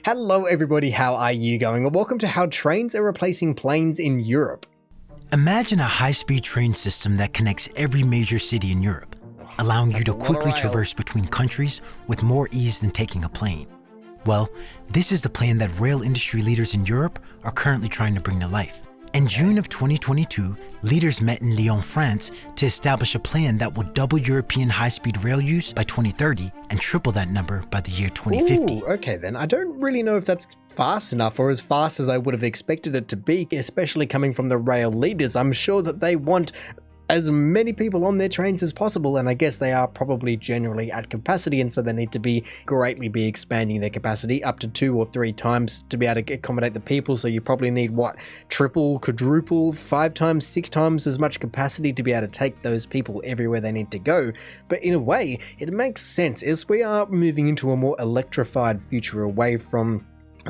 Hello everybody, how are you going? Well, welcome to how trains are replacing planes in Europe. Imagine a high-speed train system that connects every major city in Europe, allowing you to quickly traverse between countries with more ease than taking a plane. Well, this is the plan that rail industry leaders in Europe are currently trying to bring to life. In June of 2022, leaders met in Lyon, France to establish a plan that will double European high-speed rail use by 2030 and triple that number by the year 2050. Ooh, okay then, I don't really know if that's fast enough or as fast as I would have expected it to be, especially coming from the rail leaders. I'm sure that they want as many people on their trains as possible, and I guess they are probably generally at capacity, and so they need to be greatly expanding their capacity up to 2 or 3 times to be able to accommodate the people. So you probably need what, triple, quadruple, 5 times, 6 times as much capacity to be able to take those people everywhere they need to go. But in a way, it makes sense as we are moving into a more electrified future away from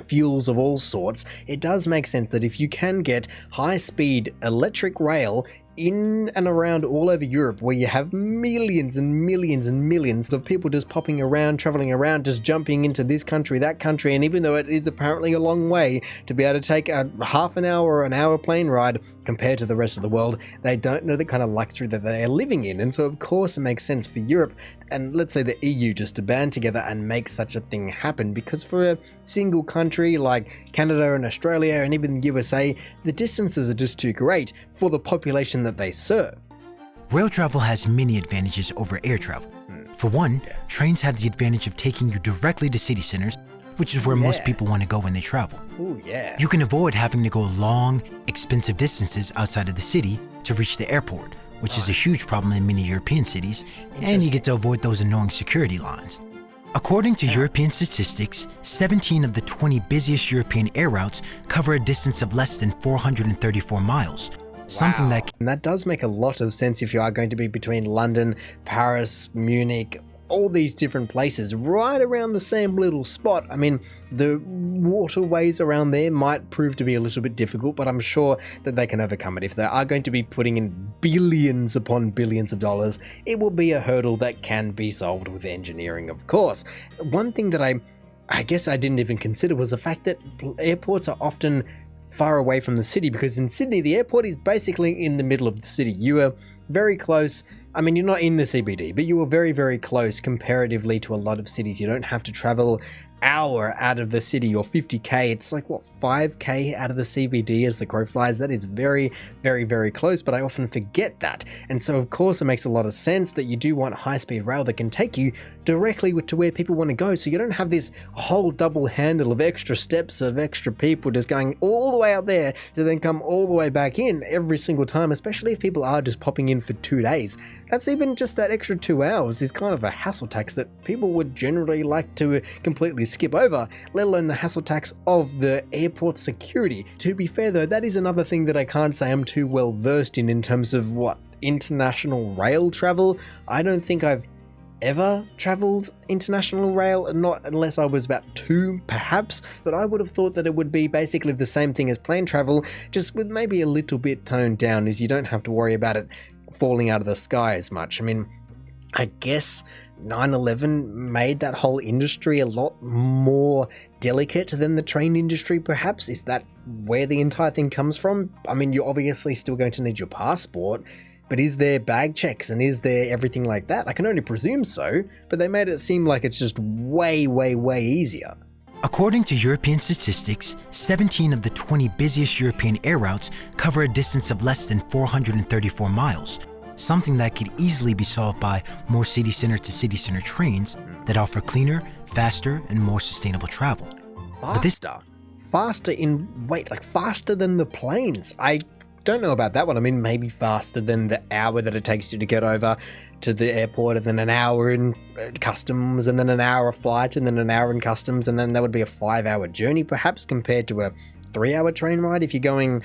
fuels of all sorts. It does make sense that if you can get high-speed electric rail in and around all over Europe, where you have millions and millions and millions of people just popping around, traveling around, just jumping into this country, that country, and even though it is apparently a long way to be able to take a half an hour or an hour plane ride compared to the rest of the world, they don't know the kind of luxury that they are living in. And so of course it makes sense for Europe and let's say the EU just to band together and make such a thing happen, because for a single country like Canada and Australia and even the USA, the distances are just too great for the population that they serve. Rail travel has many advantages over air travel. For one, trains have the advantage of taking you directly to city centers, which is where most people want to go when they travel. Ooh, yeah. You can avoid having to go long, expensive distances outside of the city to reach the airport, which is a huge problem in many European cities, and you get to avoid those annoying security lines. According to European statistics, 17 of the 20 busiest European air routes cover a distance of less than 434 miles. Something that does make a lot of sense if you are going to be between London, Paris, Munich, all these different places right around the same little spot. I mean, the waterways around there might prove to be a little bit difficult, but I'm sure that they can overcome it. If they are going to be putting in billions upon billions of dollars, it will be a hurdle that can be solved with engineering, of course. One thing that I guess I didn't even consider was the fact that airports are often far away from the city, because in Sydney, the airport is basically in the middle of the city. You are very close. I mean, you're not in the CBD, but you are very, very close comparatively to a lot of cities. You don't have to travel hour out of the city or 50k. It's like, what, 5k out of the CBD as the crow flies. That is very, very, very close, but I often forget that. And so, of course, it makes a lot of sense that you do want high-speed rail that can take you directly to where people want to go, so you don't have this whole double handle of extra steps of extra people just going all the way out there to then come all the way back in every single time, especially if people are just popping in for 2 days. That's even just that extra 2 hours is kind of a hassle tax that people would generally like to completely skip over, let alone the hassle tax of the airport security. To be fair though, that is another thing that I can't say I'm too well versed in terms of what, international rail travel. I don't think I've ever traveled international rail, not unless I was about 2 perhaps, but I would have thought that it would be basically the same thing as plane travel, just with maybe a little bit toned down, as you don't have to worry about it falling out of the sky as much. I mean, I guess 9/11 made that whole industry a lot more delicate than the train industry, perhaps. Is that where the entire thing comes from? I mean, you're obviously still going to need your passport, but is there bag checks and is there everything like that? I can only presume so, but they made it seem like it's just way, way, way easier. According to European statistics, 17 of the 20 busiest European air routes cover a distance of less than 434 miles, something that could easily be solved by more city center to city center trains that offer cleaner, faster, and more sustainable travel. Faster than the planes. I don't know about that one. I mean, maybe faster than the hour that it takes you to get over to the airport, and then an hour in customs, and then an hour flight, and then an hour in customs, and then that would be a 5-hour journey perhaps compared to a 3-hour train ride if you're going,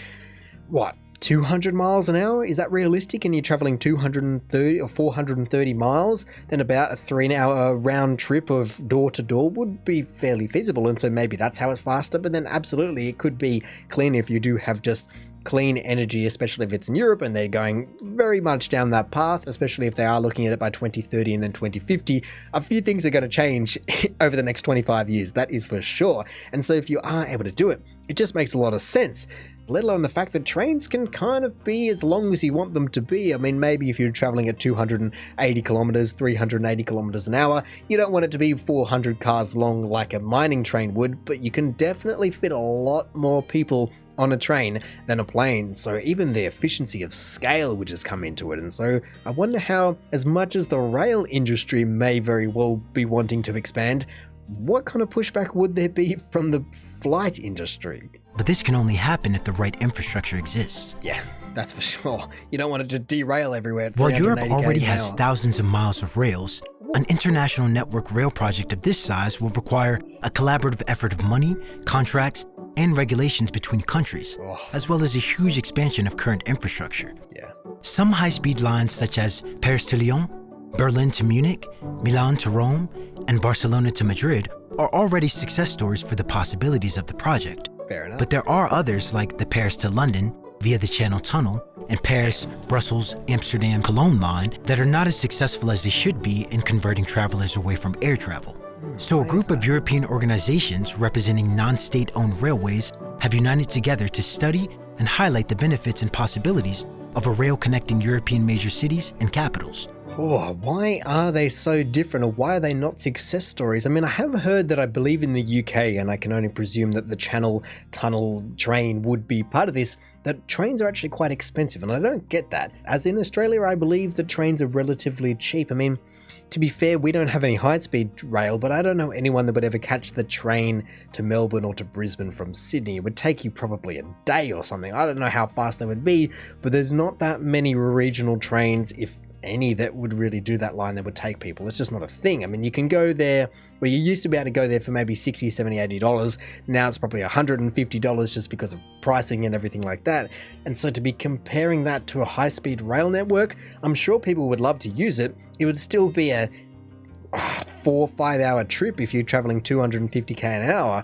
what, 200 miles an hour? Is that realistic? And you're traveling 230 or 430 miles, then about a 3-hour round trip of door to door would be fairly feasible. And so maybe that's how it's faster, but then absolutely it could be cleaner if you do have just clean energy, especially if it's in Europe and they're going very much down that path, especially if they are looking at it by 2030 and then 2050, a few things are going to change over the next 25 years, that is for sure. And so if you are able to do it, it just makes a lot of sense. Let alone the fact that trains can kind of be as long as you want them to be. I mean, maybe if you're traveling at 280 kilometers, 380 kilometers an hour, you don't want it to be 400 cars long like a mining train would, but you can definitely fit a lot more people on a train than a plane. So even the efficiency of scale would just come into it. And so I wonder how, as much as the rail industry may very well be wanting to expand, what kind of pushback would there be from the flight industry? But this can only happen if the right infrastructure exists. Yeah, that's for sure. You don't want it to derail everywhere at While Europe 380 already km/h. has thousands of miles of rails, an international network rail project of this size will require a collaborative effort of money, contracts, and regulations between countries, as well as a huge expansion of current infrastructure. Yeah. Some high-speed lines such as Paris to Lyon, Berlin to Munich, Milan to Rome, and Barcelona to Madrid are already success stories for the possibilities of the project. Fair enough. But there are others like the Paris to London via the Channel Tunnel and Paris, Brussels, Amsterdam, Cologne line that are not as successful as they should be in converting travelers away from air travel. So a group of European organizations representing non-state owned railways have united together to study and highlight the benefits and possibilities of a rail connecting European major cities and capitals. Oh, why are they so different, or why are they not success stories? I mean, I have heard that I believe in the UK, and I can only presume that the Channel Tunnel train would be part of this, that trains are actually quite expensive, and I don't get that. As in Australia, I believe that trains are relatively cheap. I mean, to be fair, we don't have any high-speed rail, but I don't know anyone that would ever catch the train to Melbourne or to Brisbane from Sydney. It would take you probably a day or something. I don't know how fast they would be, but there's not that many regional trains, if any, that would really do that line that would take people. It's just not a thing. I mean, you can go there, well, you used to be able to go there for maybe $60, $70, $80. Now it's probably $150 just because of pricing and everything like that. And so to be comparing that to a high-speed rail network, I'm sure people would love to use it. It would still be a 4 or 5 hour trip if you're traveling 250k an hour.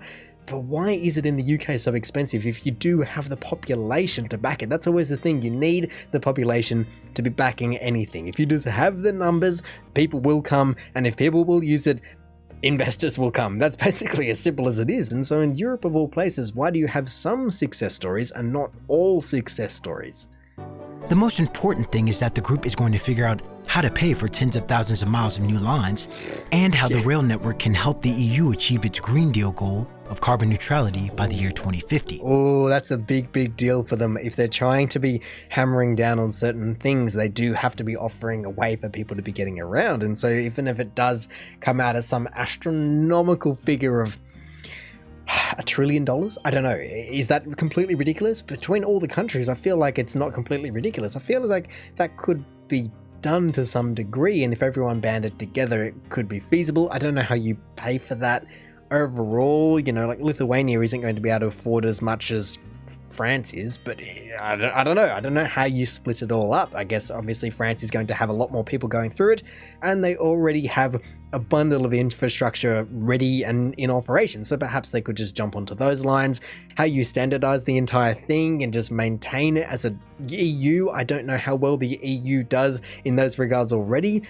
But why is it in the UK so expensive if you do have the population to back it? That's always the thing. You need the population to be backing anything. If you just have the numbers, people will come, and if people will use it, investors will come. That's basically as simple as it is. And so in Europe of all places, why do you have some success stories and not all success stories? The most important thing is that the group is going to figure out how to pay for tens of thousands of miles of new lines, and how the rail network can help the EU achieve its Green Deal goal of carbon neutrality by the year 2050. Oh, that's a big, big deal for them. If they're trying to be hammering down on certain things, they do have to be offering a way for people to be getting around. And so even if it does come out as some astronomical figure of $1 trillion, I don't know, is that completely ridiculous? Between all the countries, I feel like it's not completely ridiculous. I feel like that could be done to some degree, and if everyone banded together, it could be feasible. I don't know how you pay for that overall. You know, like Lithuania isn't going to be able to afford as much as France is, but I don't know how you split it all up. I guess obviously France is going to have a lot more people going through it, and they already have a bundle of infrastructure ready and in operation, so perhaps they could just jump onto those lines. How you standardize the entire thing and just maintain it as a EU, I don't know how well the EU does in those regards already.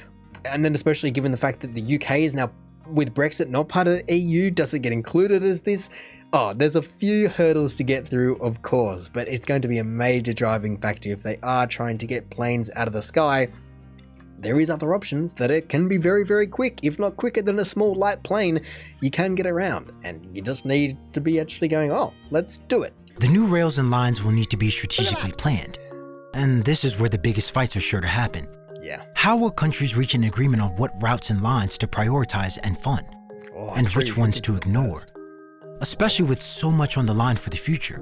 And then especially given the fact that the UK is now, with Brexit, not part of the EU, does it get included as this? Oh, there's a few hurdles to get through, of course, but it's going to be a major driving factor if they are trying to get planes out of the sky. There is other options that it can be very, very quick. If not quicker than a small light plane, you can get around, and you just need to be actually going, oh, let's do it. The new rails and lines will need to be strategically planned, and this is where the biggest fights are sure to happen. Yeah. How will countries reach an agreement on what routes and lines to prioritize and fund, and which ones to ignore? Especially with so much on the line for the future.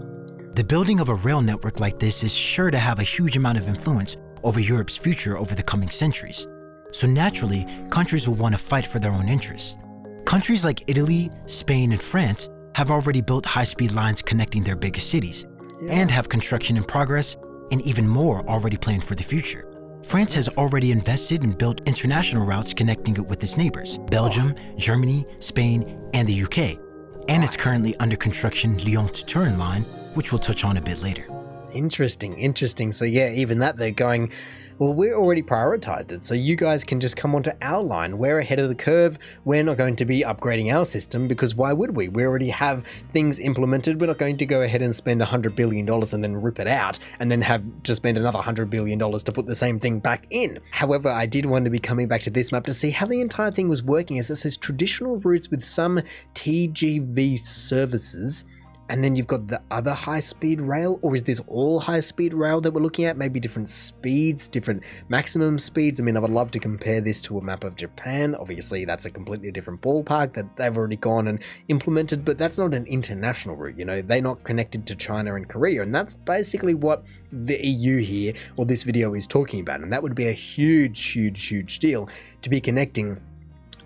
The building of a rail network like this is sure to have a huge amount of influence over Europe's future over the coming centuries. So naturally, countries will want to fight for their own interests. Countries like Italy, Spain, and France have already built high-speed lines connecting their biggest cities, and have construction in progress, and even more already planned for the future. France has already invested and built international routes connecting it with its neighbors, Belgium, Germany, Spain, and the UK. And it's currently under construction Lyon to Turin line, which we'll touch on a bit later. Interesting. So yeah, even that they're going, well, we're already prioritized it, so you guys can just come onto our line. We're ahead of the curve. We're not going to be upgrading our system because why would we? We already have things implemented. We're not going to go ahead and spend $100 billion and then rip it out and then have to spend another $100 billion to put the same thing back in. However, I did want to be coming back to this map to see how the entire thing was working, as it says traditional routes with some TGV services. And then you've got the other high-speed rail, or is this all high-speed rail that we're looking at? Maybe different speeds, different maximum speeds. I mean, I would love to compare this to a map of Japan. Obviously, that's a completely different ballpark that they've already gone and implemented, but that's not an international route, you know? They're not connected to China and Korea, and that's basically what the EU here, or this video is talking about. And that would be a huge deal to be connecting,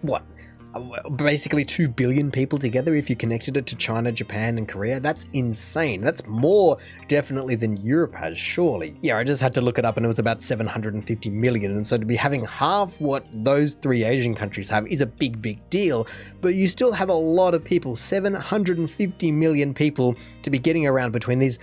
what? Basically 2 billion people together if you connected it to China, Japan, and Korea. That's insane. That's more definitely than Europe has, surely. Yeah, I just had to look it up and it was about 750 million. And so to be having half what those 3 Asian countries have is a big deal. But you still have a lot of people, 750 million people to be getting around between these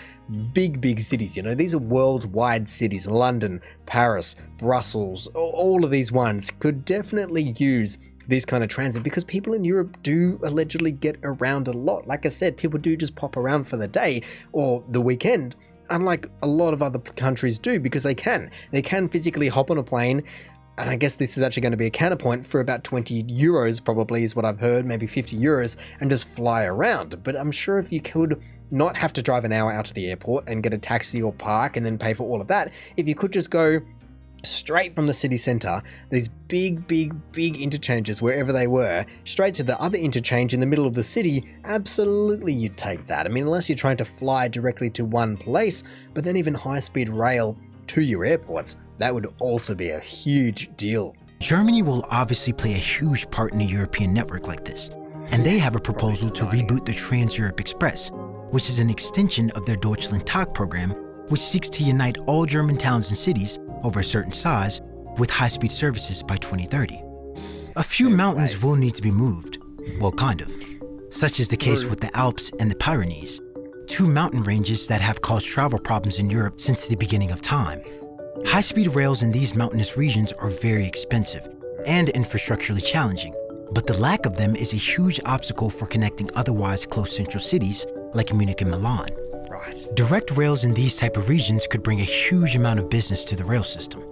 big cities. You know, these are worldwide cities. London, Paris, Brussels, all of these ones could definitely use this kind of transit, because people in Europe do allegedly get around a lot. Like I said, people do just pop around for the day or the weekend, unlike a lot of other countries do, because they can physically hop on a plane. And I guess this is actually going to be a counterpoint for about 20 euros probably is what I've heard, maybe 50 euros, and just fly around. But I'm sure if you could not have to drive an hour out to the airport and get a taxi or park and then pay for all of that, if you could just go straight from the city center, these big interchanges wherever they were, straight to the other interchange in the middle of the city, absolutely you'd take that. I mean, unless you're trying to fly directly to one place, but then even high-speed rail to your airports, that would also be a huge deal. Germany will obviously play a huge part in a European network like this, and they have a proposal to reboot the Trans-Europe Express, which is an extension of their Deutschland Tag program, which seeks to unite all German towns and cities over a certain size with high-speed services by 2030. A few mountains will need to be moved, well, kind of, such is the case with the Alps and the Pyrenees, 2 mountain ranges that have caused travel problems in Europe since the beginning of time. High-speed rails in these mountainous regions are very expensive and infrastructurally challenging, but the lack of them is a huge obstacle for connecting otherwise close central cities like Munich and Milan. Direct rails in these type of regions could bring a huge amount of business to the rail system.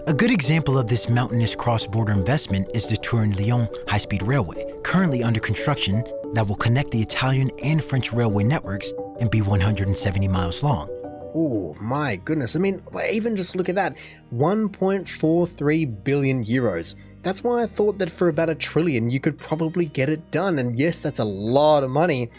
A good example of this mountainous cross-border investment is the Turin-Lyon high-speed railway, currently under construction, that will connect the Italian and French railway networks and be 170 miles long. Oh my goodness, I mean, even just look at that, 1.43 billion euros. That's why I thought that for about $1 trillion you could probably get it done, and yes, that's a lot of money.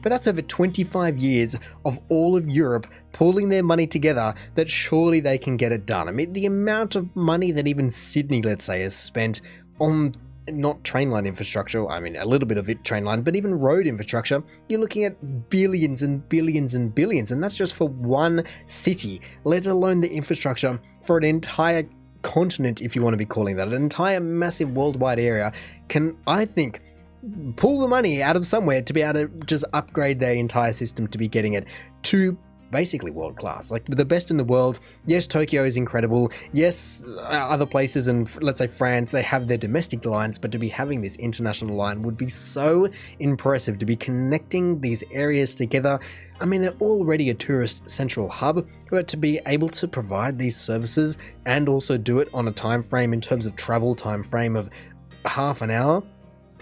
But that's over 25 years of all of Europe pooling their money together that surely they can get it done. I mean, the amount of money that even Sydney, let's say, has spent on not train line infrastructure, I mean, a little bit of it train line, but even road infrastructure, you're looking at billions and billions and billions. And that's just for one city, let alone the infrastructure for an entire continent, if you want to be calling that. An entire massive worldwide area can, I think, pull the money out of somewhere to be able to just upgrade their entire system to be getting it to basically world class, like the best in the world. Yes, Tokyo is incredible. Yes, other places, and let's say France, they have their domestic lines, but to be having this international line would be so impressive, to be connecting these areas together. I mean, they're already a tourist central hub, but to be able to provide these services and also do it on a time frame in terms of travel time frame of half an hour,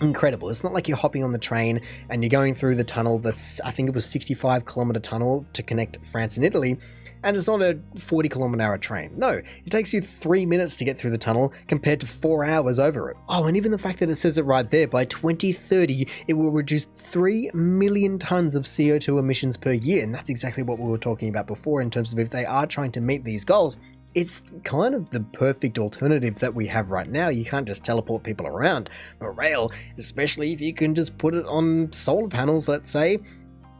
incredible. It's not like you're hopping on the train and you're going through the tunnel that's, I think it was 65-kilometer tunnel to connect France and Italy, and it's not a 40-kilometer-hour train. No, it takes you 3 minutes to get through the tunnel compared to 4 hours over it. Oh, and even the fact that it says it right there, by 2030, it will reduce 3 million tons of CO2 emissions per year, and that's exactly what we were talking about before in terms of if they are trying to meet these goals. It's kind of the perfect alternative that we have right now. You can't just teleport people around. But rail, especially if you can just put it on solar panels, let's say,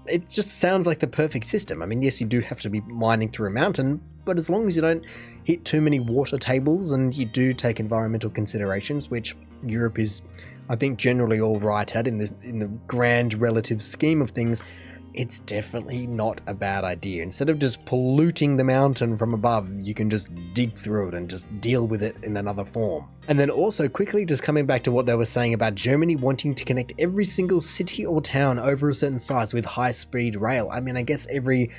it just sounds like the perfect system. I mean, yes, you do have to be mining through a mountain, but as long as you don't hit too many water tables and you do take environmental considerations, which Europe is, I think, generally all right at in the grand relative scheme of things, it's definitely not a bad idea. Instead of just polluting the mountain from above, you can just dig through it and just deal with it in another form. And then also quickly just coming back to what they were saying about Germany wanting to connect every single city or town over a certain size with high-speed rail. I mean, I guess every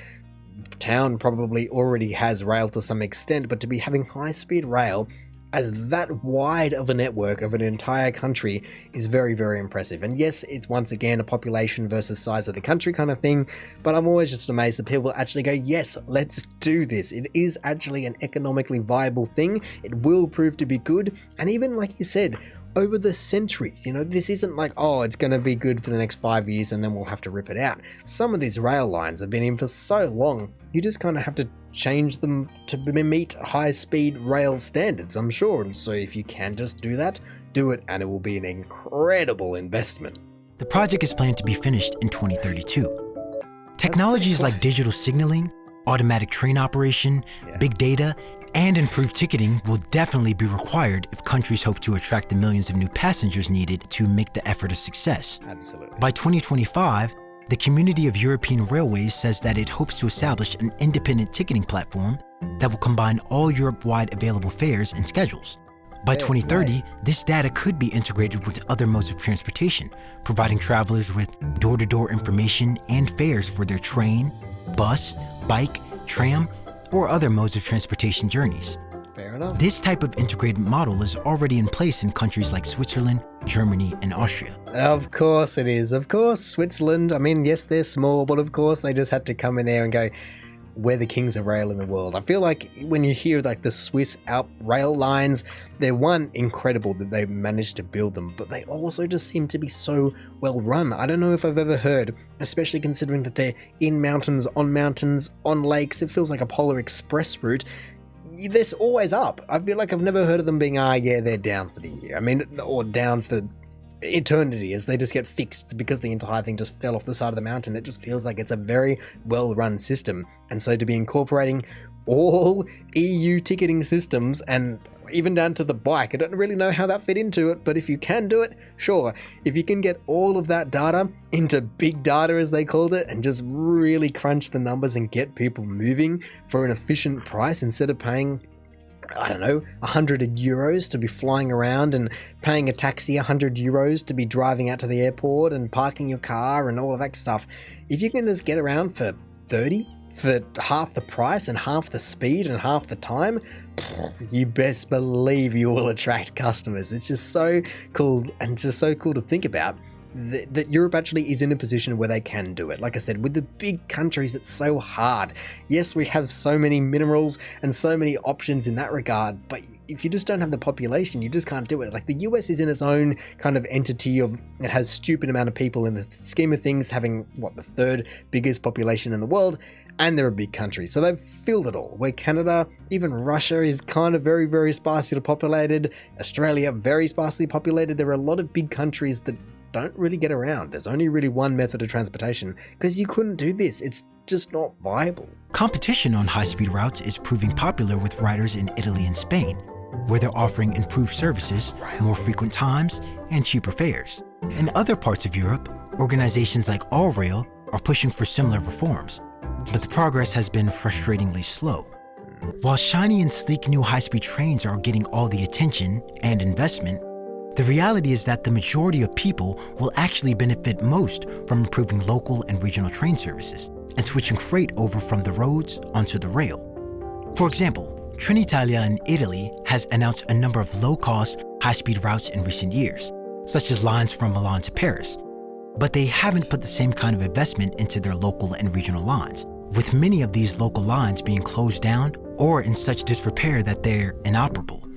town probably already has rail to some extent, but to be having high-speed rail as that wide of a network of an entire country is very, very impressive. And yes, it's once again a population versus size of the country kind of thing, but I'm always just amazed that people actually go, yes, let's do this. It is actually an economically viable thing. It will prove to be good. And even like you said, over the centuries, this isn't like, oh, it's going to be good for the next 5 years and then we'll have to rip it out. Some of these rail lines have been in for so long, you just kind of have to change them to meet high-speed rail standards, I'm sure. And so if you can just do that, do it, and it will be an incredible investment. The project is planned to be finished in 2032. Technologies like digital signaling, automatic train operation, big data, and improved ticketing will definitely be required if countries hope to attract the millions of new passengers needed to make the effort a success. Absolutely. By 2025, the Community of European Railways says that it hopes to establish an independent ticketing platform that will combine all Europe-wide available fares and schedules. By 2030, this data could be integrated with other modes of transportation, providing travelers with door-to-door information and fares for their train, bus, bike, tram, or other modes of transportation journeys. Fair enough. This type of integrated model is already in place in countries like Switzerland, Germany, and Austria. Of course it is. Of course, Switzerland, I mean, yes, they're small, but of course they just had to come in there and go, we're the kings of rail in the world. I feel like when you hear like the Swiss Alp rail lines, they're incredible that they managed to build them, but they also just seem to be so well run. I don't know if I've ever heard, especially considering that they're in mountains, on lakes. It feels like a Polar Express route. They're always up. I feel like I've never heard of them being, they're down for the year. I mean, or down for eternity, as they just get fixed because the entire thing just fell off the side of the mountain. It just feels like it's a very well-run system. And so to be incorporating all EU ticketing systems and even down to the bike, I don't really know how that fit into it, but if you can do it, sure. If you can get all of that data into big data, as they called it, and just really crunch the numbers and get people moving for an efficient price instead of paying, I don't know, 100 euros to be flying around and paying a taxi 100 euros to be driving out to the airport and parking your car and all of that stuff. If you can just get around for 30, for half the price and half the speed and half the time, you best believe you will attract customers. It's just so cool, and just so cool to think about that Europe actually is in a position where they can do it. Like I said, with the big countries, it's so hard. Yes, we have so many minerals and so many options in that regard, but if you just don't have the population, you just can't do it. Like the US is in its own kind of entity of, it has stupid amount of people in the scheme of things, having the third biggest population in the world, and they're a big country, so they've filled it all. Where Canada, even Russia is kind of very, very sparsely populated. Australia, very sparsely populated. There are a lot of big countries that don't really get around. There's only really one method of transportation because you couldn't do this. It's just not viable. Competition on high-speed routes is proving popular with riders in Italy and Spain, where they're offering improved services, more frequent times, and cheaper fares. In other parts of Europe, organizations like AllRail are pushing for similar reforms, but the progress has been frustratingly slow. While shiny and sleek new high-speed trains are getting all the attention and investment, the reality is that the majority of people will actually benefit most from improving local and regional train services and switching freight over from the roads onto the rail. For example, Trenitalia in Italy has announced a number of low-cost, high-speed routes in recent years, such as lines from Milan to Paris. But they haven't put the same kind of investment into their local and regional lines, with many of these local lines being closed down or in such disrepair that they're inoperable.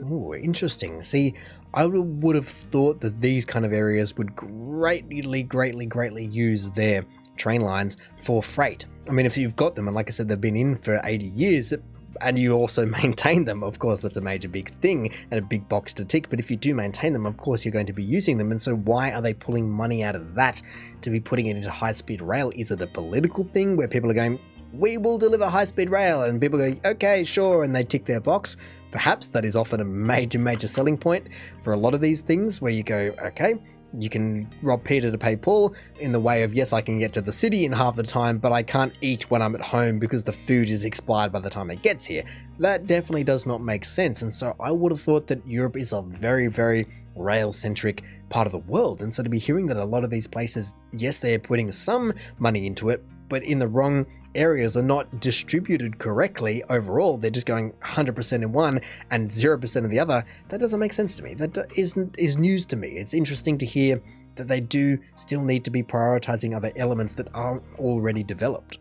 Oh, interesting. See, I would have thought that these kind of areas would greatly use their train lines for freight. I mean, if you've got them, and like I said, they've been in for 80 years, and you also maintain them, of course, that's a major big thing and a big box to tick. But if you do maintain them, of course, you're going to be using them. And so why are they pulling money out of that to be putting it into high-speed rail? Is it a political thing where people are going, we will deliver high-speed rail, and people go, okay, sure, and they tick their box? Perhaps that is often a major selling point for a lot of these things where you go, okay, you can rob Peter to pay Paul in the way of, yes, I can get to the city in half the time, but I can't eat when I'm at home because the food is expired by the time it gets here. That definitely does not make sense. And so I would have thought that Europe is a very, very rail-centric part of the world. And so to be hearing that a lot of these places, yes, they're putting some money into it, but in the wrong areas are not distributed correctly overall. They're just going 100% in one and 0% in the other. That doesn't make sense to me. That is news to me. It's interesting to hear that they do still need to be prioritizing other elements that aren't already developed.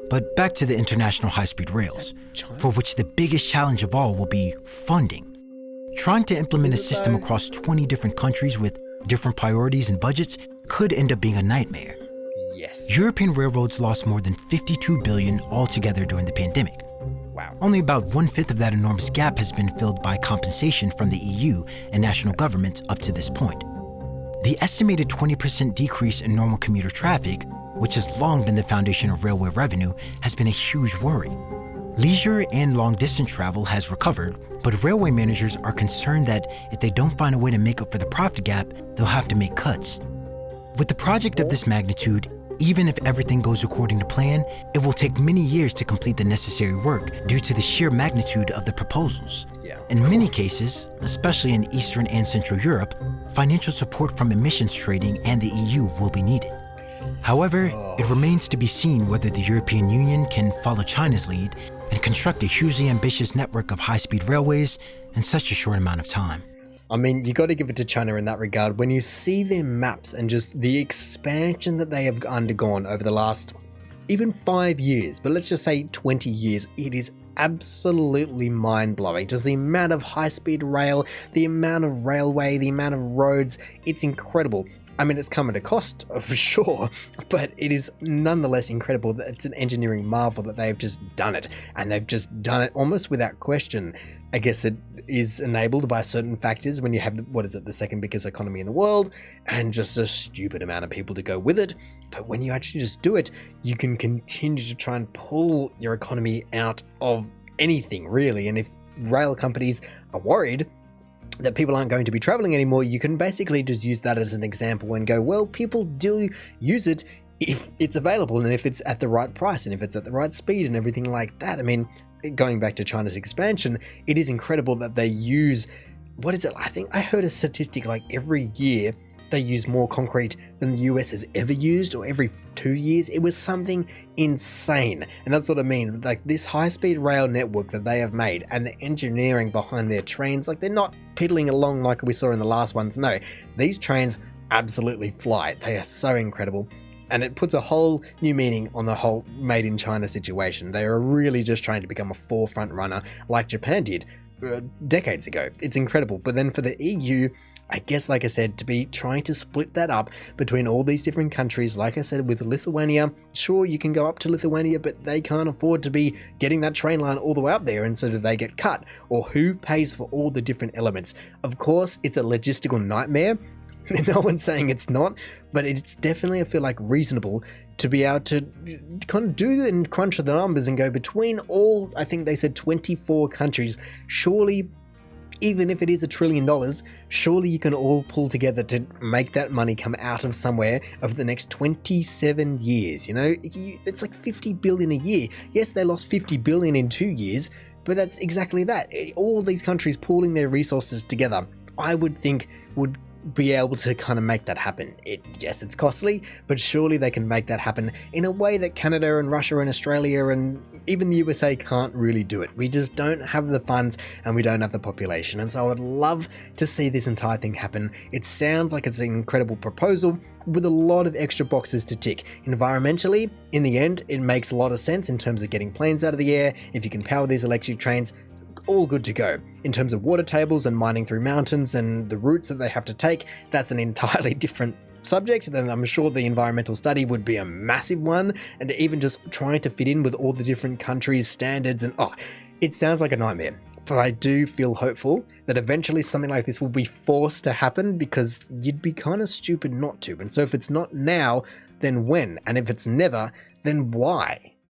But back to the international high-speed rails, for which the biggest challenge of all will be funding. Trying to implement a system across 20 different countries with different priorities and budgets could end up being a nightmare. Yes. European railroads lost more than $52 billion altogether during the pandemic. Wow. Only about 1/5 of that enormous gap has been filled by compensation from the EU and national governments up to this point. The estimated 20% decrease in normal commuter traffic, which has long been the foundation of railway revenue, has been a huge worry. Leisure and long-distance travel has recovered, but railway managers are concerned that if they don't find a way to make up for the profit gap, they'll have to make cuts. With a project of this magnitude, even if everything goes according to plan, it will take many years to complete the necessary work due to the sheer magnitude of the proposals. In many cases, especially in Eastern and Central Europe, financial support from emissions trading and the EU will be needed. However, it remains to be seen whether the European Union can follow China's lead and construct a hugely ambitious network of high-speed railways in such a short amount of time. I mean, you got to give it to China in that regard. When you see their maps and just the expansion that they have undergone over the last even 5 years, but let's just say 20 years, it is absolutely mind-blowing. Just the amount of high-speed rail, the amount of railway, the amount of roads, it's incredible. I mean, it's come at a cost for sure, but it is nonetheless incredible that it's an engineering marvel that they've just done it, and they've just done it almost without question. I guess it is enabled by certain factors when you have, the second biggest economy in the world, and just a stupid amount of people to go with it. But when you actually just do it, you can continue to try and pull your economy out of anything, really. And if rail companies are worried that people aren't going to be traveling anymore, you can basically just use that as an example and go, well, people do use it if it's available and if it's at the right price and if it's at the right speed and everything like that. I mean, going back to China's expansion, it is incredible that they use, I think I heard a statistic like every year they use more concrete than the US has ever used, or every 2 years. It was something insane. And that's what I mean. Like, this high-speed rail network that they have made and the engineering behind their trains, like, they're not piddling along like we saw in the last ones. No, these trains absolutely fly. They are so incredible. And it puts a whole new meaning on the whole made in China situation. They are really just trying to become a forefront runner like Japan did decades ago. It's incredible. But then for the EU, I guess, like I said, to be trying to split that up between all these different countries, like I said, with Lithuania, sure, you can go up to Lithuania, but they can't afford to be getting that train line all the way up there, and so do they get cut? Or who pays for all the different elements? Of course, it's a logistical nightmare. No one's saying it's not, but it's definitely, I feel like, reasonable to be able to kind of do and crunch the numbers and go between all, I think they said 24 countries. Surely, even if it is $1 trillion, surely you can all pull together to make that money come out of somewhere over the next 27 years. You know, it's like 50 billion a year. Yes, they lost 50 billion in 2 years, but that's exactly that. All these countries pooling their resources together, I would think would be able to kind of make that happen. Yes, it's costly, but surely they can make that happen in a way that Canada and Russia and Australia and even the USA can't really do it. We just don't have the funds and we don't have the population. And so I would love to see this entire thing happen. It sounds like it's an incredible proposal with a lot of extra boxes to tick. Environmentally, in the end, it makes a lot of sense in terms of getting planes out of the air. If you can power these electric trains, all good to go. In terms of water tables and mining through mountains and the routes that they have to take, that's an entirely different subject, and I'm sure the environmental study would be a massive one, and even just trying to fit in with all the different countries' standards, and it sounds like a nightmare. But I do feel hopeful that eventually something like this will be forced to happen, because you'd be kind of stupid not to. And so if it's not now, then when? And if it's never, then why?